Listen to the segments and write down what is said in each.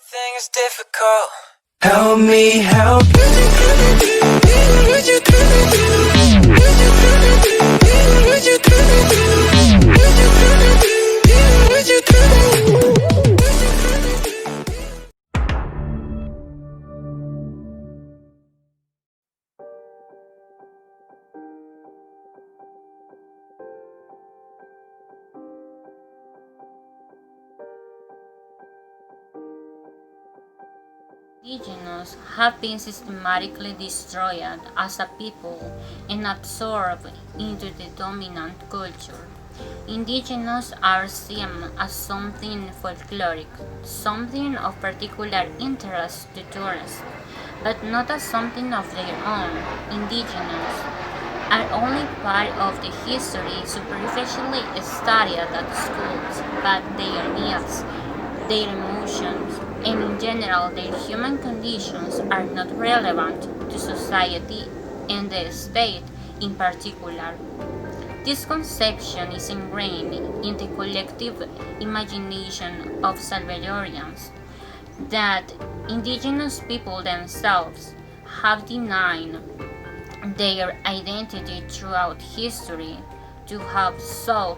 Everything's difficult. Help me help Indigenous have been systematically destroyed as a people and absorbed into the dominant culture. Indigenous are seen as something folkloric, something of particular interest to tourists, but not as something of their own. Indigenous are only part of the history superficially studied at schools, but their needs, their emotions, and in general their human conditions are not relevant to society and the state in particular. This conception is ingrained in the collective imagination of Salvadorians that indigenous people themselves have denied their identity throughout history, to have sought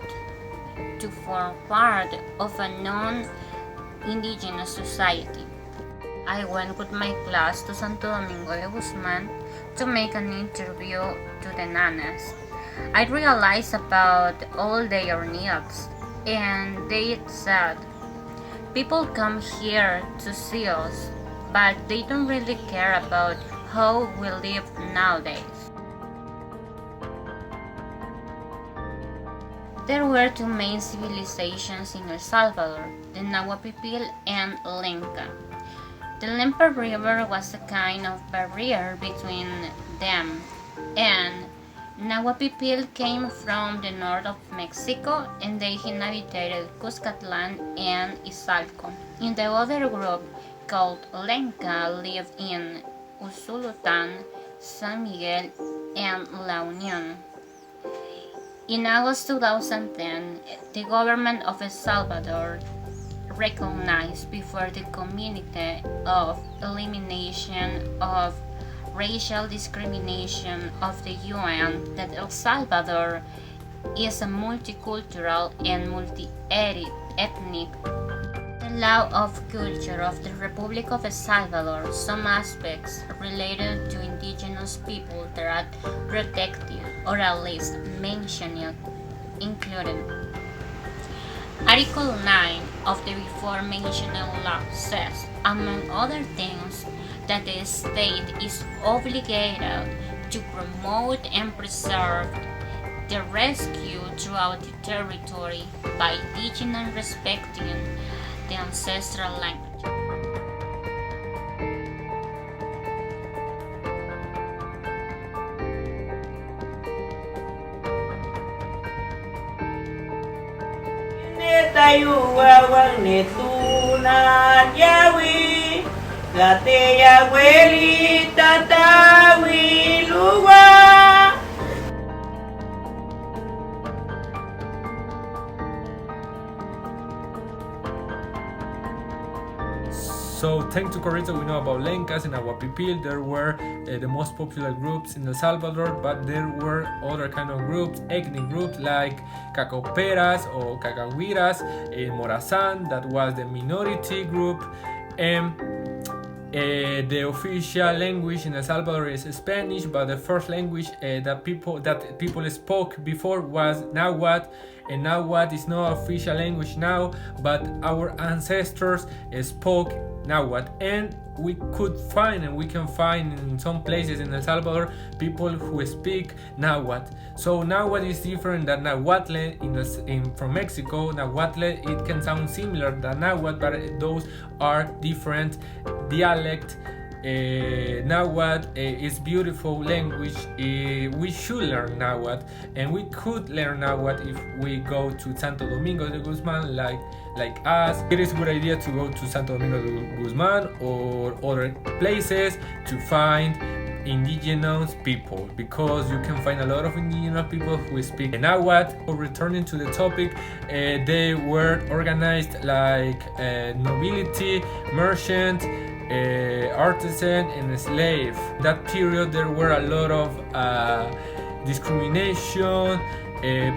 to form part of a non-indigenous society. I went with my class to Santo Domingo de Guzman to make an interview to the nanas. I realized about all their needs, and they said, people come here to see us, but they don't really care about how we live nowadays. There were two main civilizations in El Salvador, the Nahuapipil and Lenca. The Lempa River was a kind of barrier between them, and Nahuapipil came from the north of Mexico and they inhabited Cuscatlan and Izalco. In the other group, called Lenca, lived in Usulután, San Miguel, and La Unión. In August 2010, the government of El Salvador recognized before the Committee of Elimination of Racial Discrimination of the UN that El Salvador is a multicultural and multi-ethnic. The law of culture of the Republic of El Salvador, some aspects related to indigenous people that are protected or at least mentioned, including Article 9 of the before mentioned law says, among other things, that the state is obligated to promote and preserve the rescue throughout the territory by teaching and respecting the ancestral language. So thanks to Corrito, we know about Lencas and Nahuapipil. There were the most popular groups in El Salvador, but there were other kind of groups, ethnic groups like Cacoperas or Cacahuiras, Morazan, that was the minority group, and the official language in El Salvador is Spanish, but the first language that people spoke before was Nahuatl, and Nahuatl is not official language now, but our ancestors spoke Nahuatl, and we can find in some places in El Salvador people who speak Nahuatl. So Nahuatl is different than Nahuatl from Mexico. Nahuatl, it can sound similar than Nahuatl, but those are different dialect. Nahuatl is beautiful language. We should learn Nahuatl, and we could learn Nahuatl if we go to Santo Domingo de Guzman like us. It is a good idea to go to Santo Domingo de Guzman or other places to find indigenous people, because you can find a lot of indigenous people who speak Nahuatl. Returning to the topic, they were organized like nobility, merchant, artisan, and slave. That period there were a lot of discrimination.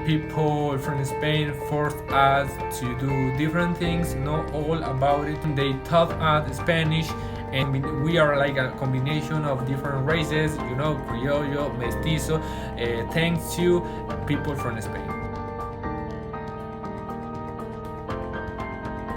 People from Spain forced us to do different things, not all about it. They taught us Spanish, and we are like a combination of different races, criollo, mestizo, thanks to people from Spain.